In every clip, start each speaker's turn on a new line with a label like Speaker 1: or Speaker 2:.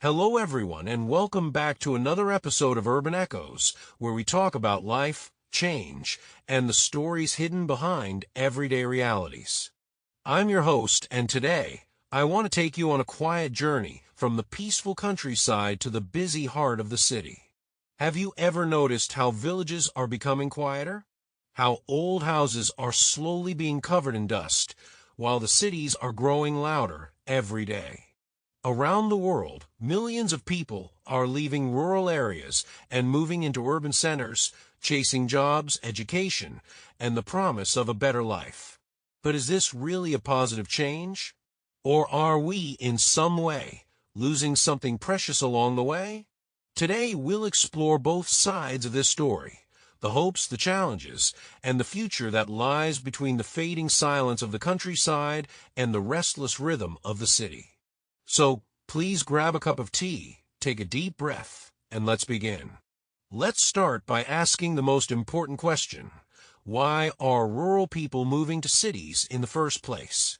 Speaker 1: Hello everyone and welcome back to another episode of Urban Echoes, where we talk about life, change, and the stories hidden behind everyday realities. I'm your host, and today, I want to take you on a quiet journey from the peaceful countryside to the busy heart of the city. Have you ever noticed how villages are becoming quieter? How old houses are slowly being covered in dust, while the cities are growing louder every day? Around the world, millions of people are leaving rural areas and moving into urban centers, chasing jobs, education, and the promise of a better life. But is this really a positive change? Or are we, in some way, losing something precious along the way? Today, we'll explore both sides of this story, the hopes, the challenges, and the future that lies between the fading silence of the countryside and the restless rhythm of the city. So, please grab a cup of tea, take a deep breath, and let's begin. Let's start by asking the most important question. Why are rural people moving to cities in the first place?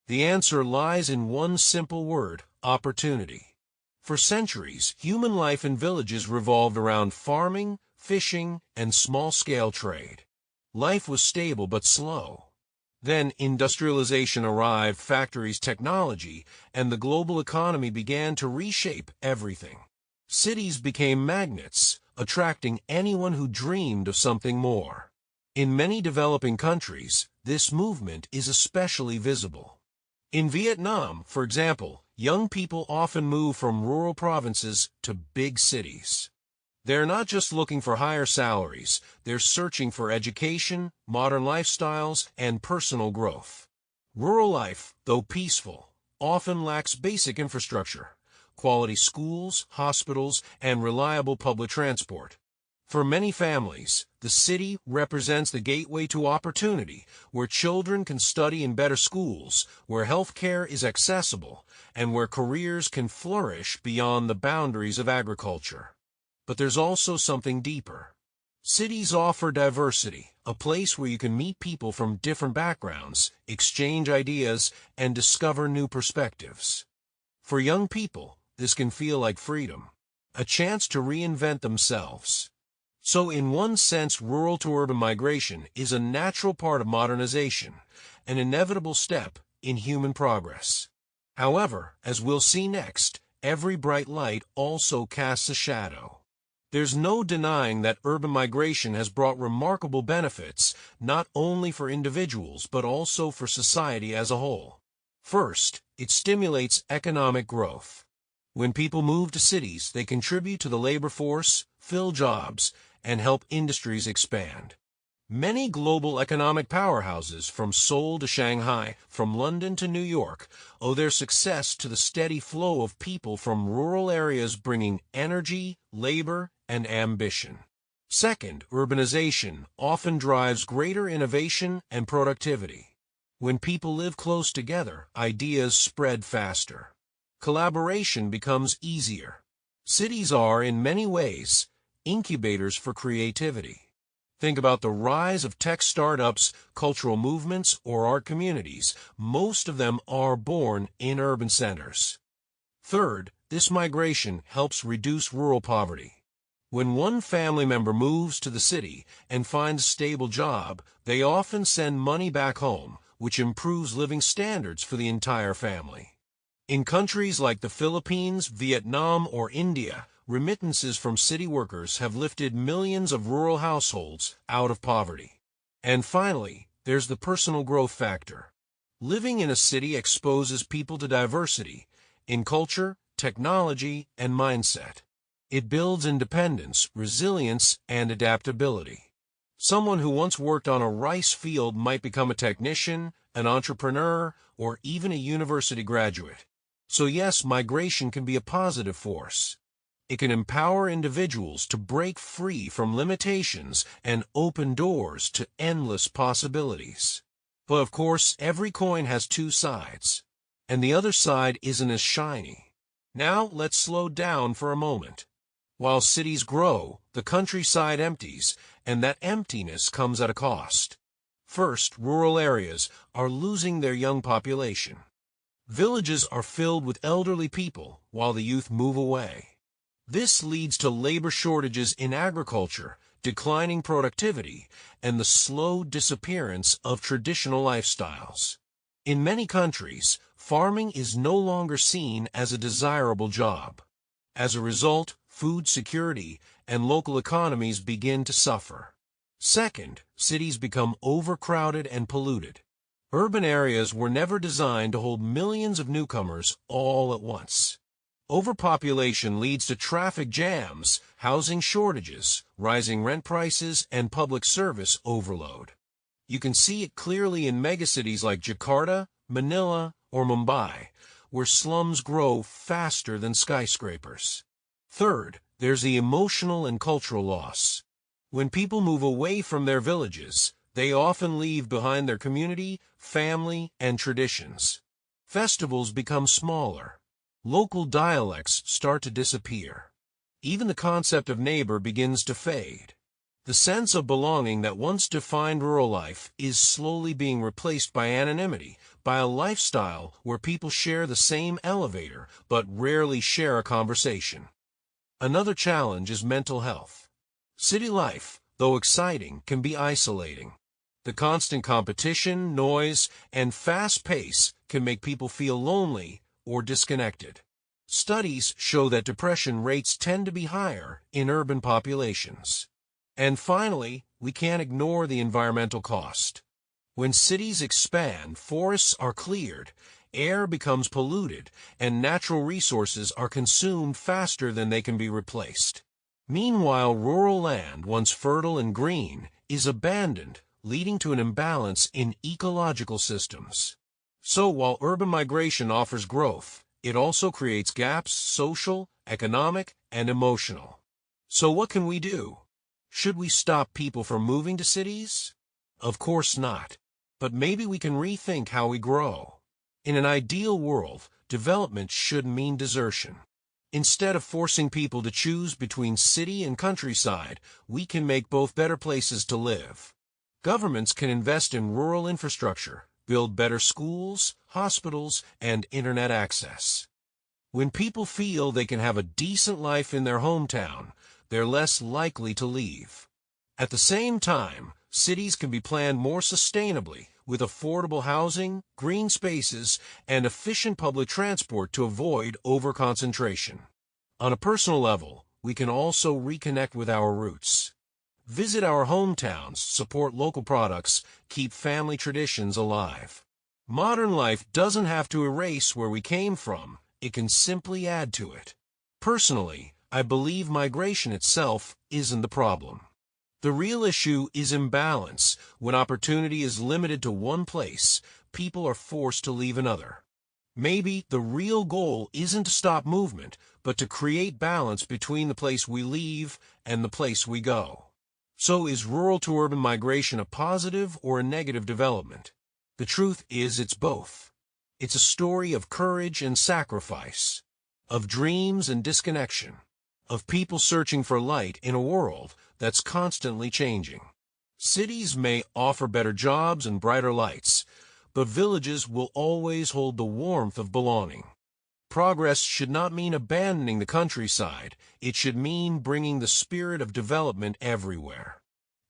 Speaker 1: The answer lies in one simple word: opportunity. For centuries, human life in villages revolved around farming, fishing, and small-scale trade. Life was stable but slow. Then industrialization arrived, factories, technology, and the global economy began to reshape everything. Cities became magnets, attracting anyone who dreamed of something more. In many developing countries, this movement is especially visible. In Vietnam, for example, young people often move from rural provinces to big cities. They're not just looking for higher salaries, they're searching for education, modern lifestyles, and personal growth. Rural life, though peaceful, often lacks basic infrastructure, quality schools, hospitals, and reliable public transport. For many families, the city represents the gateway to opportunity, where children can study in better schools, where health care is accessible, and where careers can flourish beyond the boundaries of agriculture. But there's also something deeper. Cities offer diversity, a place where you can meet people from different backgrounds, exchange ideas, and discover new perspectives. For young people, this can feel like freedom, a chance to reinvent themselves. So in one sense, rural to urban migration is a natural part of modernization, an inevitable step in human progress. However, as we'll see next, every bright light also casts a shadow. There's no denying that urban migration has brought remarkable benefits, not only for individuals but also for society as a whole. First, it stimulates economic growth. When people move to cities, they contribute to the labor force, fill jobs, and help industries expand. Many global economic powerhouses, from Seoul to Shanghai, from London to New York, owe their success to the steady flow of people from rural areas bringing energy, labor, and ambition. Second, urbanization often drives greater innovation and productivity. When people live close together, ideas spread faster. Collaboration becomes easier. Cities are, in many ways, incubators for creativity. Think about the rise of tech startups, cultural movements, or art communities. Most of them are born in urban centers. Third, this migration helps reduce rural poverty. When one family member moves to the city and finds a stable job, they often send money back home, which improves living standards for the entire family. In countries like the Philippines, Vietnam, or India, remittances from city workers have lifted millions of rural households out of poverty. And finally, there's the personal growth factor. Living in a city exposes people to diversity in culture, technology, and mindset. It builds independence, resilience, and adaptability. Someone who once worked on a rice field might become a technician, an entrepreneur, or even a university graduate. So yes, migration can be a positive force. It can empower individuals to break free from limitations and open doors to endless possibilities. But of course, every coin has two sides, and the other side isn't as shiny. Now let's slow down for a moment. While cities grow, the countryside empties, and that emptiness comes at a cost. First, rural areas are losing their young population. Villages are filled with elderly people while the youth move away. This leads to labor shortages in agriculture, declining productivity, and the slow disappearance of traditional lifestyles. In many countries, farming is no longer seen as a desirable job. As a result, food security and local economies begin to suffer. Second, cities become overcrowded and polluted. Urban areas were never designed to hold millions of newcomers all at once. Overpopulation leads to traffic jams, housing shortages, rising rent prices, and public service overload. You can see it clearly in megacities like Jakarta, Manila, or Mumbai, where slums grow faster than skyscrapers. Third, there's the emotional and cultural loss. When people move away from their villages, they often leave behind their community, family, and traditions. Festivals become smaller. Local dialects start to disappear. Even the concept of neighbor begins to fade. The sense of belonging that once defined rural life is slowly being replaced by anonymity, by a lifestyle where people share the same elevator but rarely share a conversation. Another challenge is mental health. City life, though exciting, can be isolating. The constant competition, noise, and fast pace can make people feel lonely or disconnected. Studies show that depression rates tend to be higher in urban populations. And finally, we can't ignore the environmental cost. When cities expand, forests are cleared, air becomes polluted, and natural resources are consumed faster than they can be replaced. Meanwhile, rural land, once fertile and green, is abandoned, leading to an imbalance in ecological systems. So while urban migration offers growth, it also creates gaps, social, economic, and emotional. So what can we do? Should we stop people from moving to cities? Of course not. But maybe we can rethink how we grow. In an ideal world, development shouldn't mean desertion. Instead of forcing people to choose between city and countryside, we can make both better places to live. Governments can invest in rural infrastructure, build better schools, hospitals, and internet access. When people feel they can have a decent life in their hometown, they're less likely to leave. At the same time, cities can be planned more sustainably with affordable housing, green spaces, and efficient public transport to avoid overconcentration. On a personal level, we can also reconnect with our roots. Visit our hometowns, support local products, keep family traditions alive. Modern life doesn't have to erase where we came from, it can simply add to it. Personally, I believe migration itself isn't the problem. The real issue is imbalance. When opportunity is limited to one place, people are forced to leave another. Maybe the real goal isn't to stop movement, but to create balance between the place we leave and the place we go. So is rural to urban migration a positive or a negative development? The truth is it's both. It's a story of courage and sacrifice, of dreams and disconnection, of people searching for light in a world that's constantly changing. Cities may offer better jobs and brighter lights, but villages will always hold the warmth of belonging. Progress should not mean abandoning the countryside. It should mean bringing the spirit of development everywhere.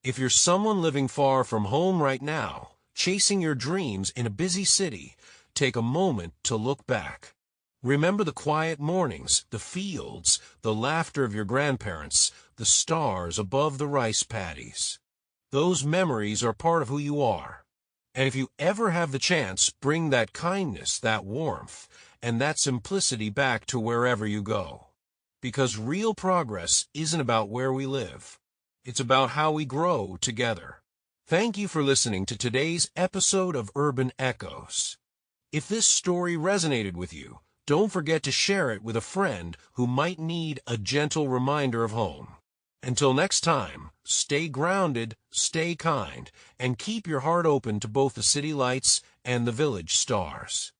Speaker 1: If you're someone living far from home right now, chasing your dreams in a busy city, take a moment to look back. Remember the quiet mornings, the fields, the laughter of your grandparents, the stars above the rice paddies. Those memories are part of who you are. And if you ever have the chance, bring that kindness, that warmth, and that simplicity back to wherever you go. Because real progress isn't about where we live. It's about how we grow together. Thank you for listening to today's episode of Urban Echoes. If this story resonated with you, don't forget to share it with a friend who might need a gentle reminder of home. Until next time, stay grounded, stay kind, and keep your heart open to both the city lights and the village stars.